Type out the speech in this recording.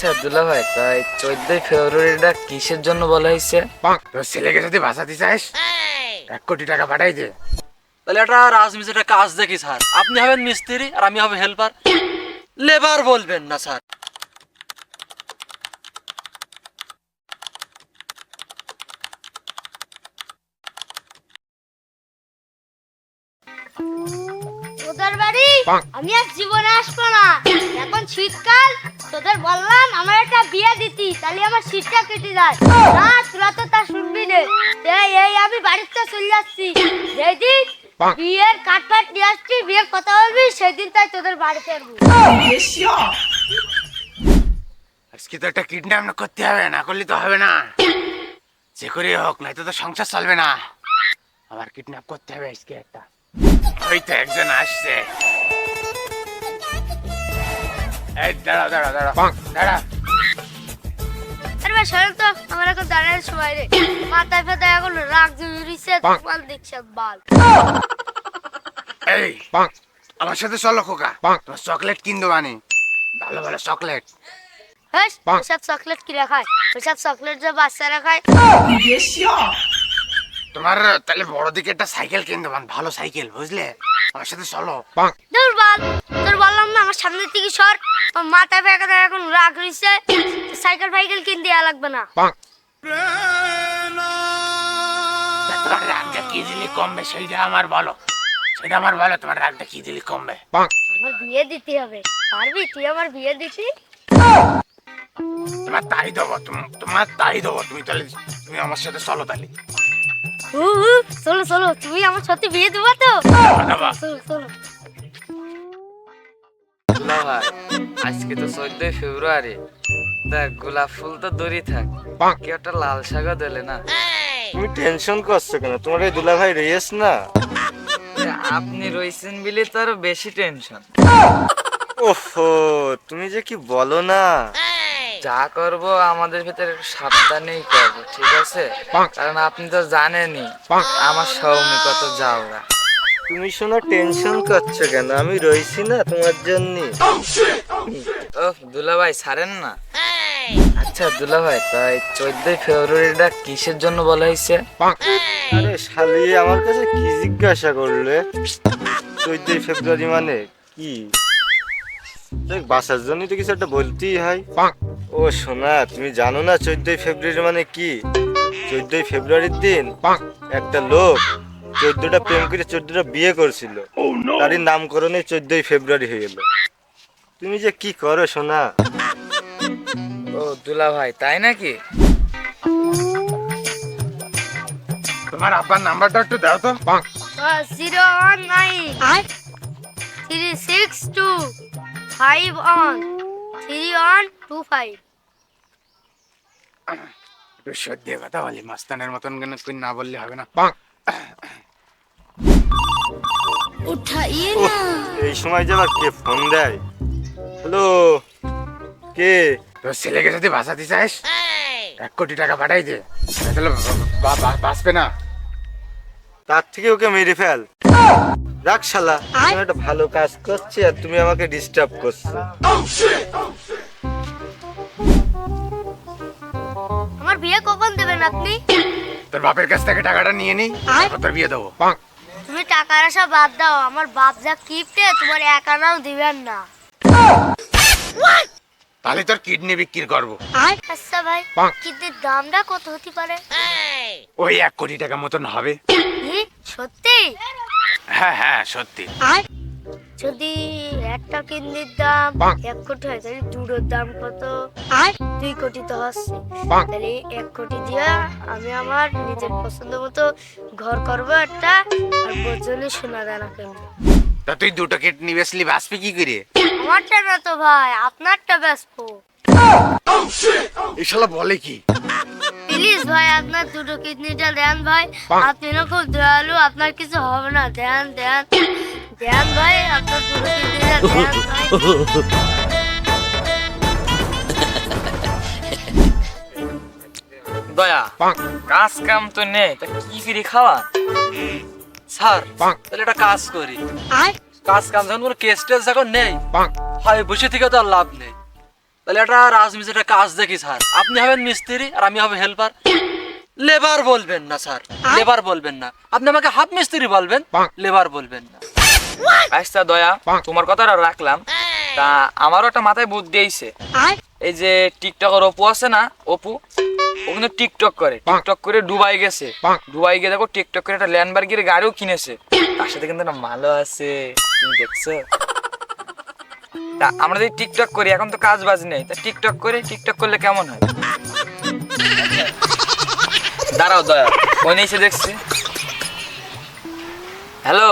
আচ্ছা দুলা ভাই, তাই 14 ফেব্রুয়ারিটা কিসের জন্য বলা হয়েছে? তোর ছেলেকে যদি বাঁচাতে চাস 1 কোটি টাকা পাঠাই দে। তাহলে একটা রাজমিস্ত্রির কাজ দেখি স্যার, আপনি হবেন মিস্ত্রি আর আমি হবে হেল্পার। লেবার বলবেন না স্যার। তোদের বাড়ি আমি আর জীবনে আসবো না। এখন শীতকাল, তোদের বললাম আমার একটা বিয়ে দিতি, তাহলে আমার শীতটা কেটে যায়। না তোরা তো তা শুনবি না। এই আমি বাড়িতে চলে যাচ্ছি। যেদিন বিয়ের কাঠ ফাট নিয়ে আসছি, বিয়ের কথা বলবি, সেদিন তাই তোদের বাড়িতে আসবো। আজকে তো একটা কিডন্যাপ করতে হবে, না করলে তো হবে না। যে করে হোক, নাই তো সংসার চলবে না। আবার কিডন্যাপ করতে হবে আজকে একটা। ওই তো একজন আসছে। এই দাঁড়া দাঁড়া দাঁড়া দাঁড়া। আরে ভাই শোন তো, আমার এখন দাঁড়ানোর সময় রে। মাথায় ফাতায় এখন রাগ জুড়িছে, বাল দেখছে বাল। এই আমার সাথে চলো খোকা, তোমার চকলেট কিনবো মানে, ভালো ভালো চকলেট। হ্যাঁ, ওসব চকলেট কিনে খায়? ওসব চকলেট যে বাচ্চারা খায়। তোমার তাহলে বড় দিকে একটা সাইকেল কিনতে পান, ভালো সাইকেল, বুঝলে? আমার সাথে চলো। দূর বাল, তোর বললাম না আমার সামনে থেকে সর। মাথায় ফেঁকা এখন রাগ হইছে, সাইকেল ফাইকেল কিনে দেওয়া লাগবে না। তোমার রাগটা কি দিলে কমবে সেইটা আমার বলো, সেটা আমার বলো, তোমার রাগটা কি দিলে কমবে? আমার বিয়ে দিতে হবে, পারবি তুই আমার বিয়ে দিতি? তোমার তাই দেবো, তোমার তাই দেবো। তুমি তাহলে তুমি আমার সাথে চলো তাহলে। চলো চলো, তুমি আমার সাথে বিয়ে দেবো তো? দেবো। চলো চলো। দুলা ভাই, আজকে তো 14 ফেব্রুয়ারি, তা গোলাপ ফুল তো দূরই থাক, কি একটা লাল শাকও দিলে না। তুমি টেনশন করছো কেন? তোমার এই দুলা ভাই রেস না। আপনি রয়েছেন বলে তো আরো বেশি টেনশন। ওহো, তুমি যে কি বলো না। যা করব আমাদের ভিতরে একটু সাবধানেই করবো, ঠিক আছে? কারণ আপনি তো জানেনই আমার সৌমি কত যাওরা। তুমি শোনো, টেনশন করছো কেন? আমি রইছি না তোমার জন্য। ও দুলা ভাই ছাড়েন না। আচ্ছা দুলা ভাই, তাই 14 ফেব্রুয়ারিটা কিসের জন্য বলা হয়েছে? আরে শালি, আমার কাছে কি জিজ্ঞাসা করলে? 14 ফেব্রুয়ারি মানে কি? দেখ, বাসার জন্য তো কিছু একটা বলতেই হয়। ও সোনা, তুমি জানো না 14 ফেব্রুয়ারি মানে কি? 14 ফেব্রুয়ারির দিন একটা লোক 14টা প্রেম করে 14টা বিয়ে করছিল, তারই নামকরণে 14 ফেব্রুয়ারি হয়ে গেল। তুমি যে কি করো সোনা। ও দুলা ভাই, তাই নাকি? তোমার আব্বার নাম্বারটা একটু দাও তো। 019-362-51-3125। একটু সত্যি কথা বলি, মাস্তানের মতন কেন তুই না বললে হবে না। উঠাইয়ে ওহ, এই সময় যে আবার কে ফোন দেয়? হ্যালো, কে? তোর ছেলেকে যদি বাঁচাতে চাস 1 কোটি টাকা পাঠাই দে, তাহলে বাঁচবে না। তার থেকে ওকে মেরে ফেল। রাখ শালা, আমি একটা ভালো কাজ করছি আর তুমি আমাকে ডিস্টার্ব করছো। আমার বিয়ে কখন দেবেন আপনি? তোর বাপের কাছ থেকে টাকাটা নিয়ে নি, তারপর তোর বিয়ে দেবো। তুমি টাকার আশা বাদ দাও, আমার বাপ যা কিপটে তোমার এক আনাও দিবেন না। তাহলে তোর কিডনি বিক্রি করবো। আচ্ছা ভাই, কিন্তু দামটা কত হতে পারে? ওই 1 কোটি টাকা মতন হবে। কি সত্যি? হ্যাঁ হ্যাঁ সত্যি। যদি একটা কিডনির দাম 1 কোটি হয়, তাহলে দুটোর দাম কত? 2 কোটি তো হচ্ছে। তাহলে 1 কোটি দিয়া আমি আমার নিজের পছন্দ মতো ঘর করবো একটা, আর বোঝনে সোনা দানা কিনবো। তা তুই 2টো কিডনি বেচলি বাঁচবি কি করে? আমারটা না তো ভাই, আপনারটা বেচবো। এই শালা বলে কি? প্লিজ ভাই, আপনার 2টো কিডনিটা দেন ভাই। আপনি না খুব দয়ালু, আপনার কিছু হবে না। দেন দেন দেন ভাই, আপনার 2টো কিডনিটা দেন ভাই। দয়া, কাজ কাম তো নেই, তা কি করে খাওয়া? স্যার তাহলে একটা কাজ করি। কাজ কাম যখন কোনো কেস টেস যখন নেই, হয় বসে থেকে তো আর লাভ নেই। তাহলে একটা রাজমিস্ত্রির কাজ দেখি স্যার, আপনি হবেন মিস্ত্রি আর আমি হবে হেল্পার। লেবার বলবেন না স্যার, লেবার বলবেন না, আপনি আমাকে হাফ মিস্ত্রি বলবেন, লেবার বলবেন না। আচ্ছা দয়া, তোমার কথাটা রাখলাম। তা আমারও একটা মাথায় বুদ্ধি আইছে। এই যে টিকটকের অপু আছে না, অপু, ও কিন্তু টিকটক করে, টিকটক করে দুবাই গেছে। দুবাই গিয়ে দেখো টিকটক করে একটা ল্যান্ডবার্গের গাড়িও কিনেছে, তার সাথে কিন্তু একটা মালও আছে, তুমি দেখছো? তা আমরা যদি টিকটক করি, এখন তো কাজ বাজ নেই, তা টিকটক করে, টিকটক করলে কেমন হয়? দাঁড়াও দয়া, ওই নিয়ে এসে দেখছি। হ্যালো,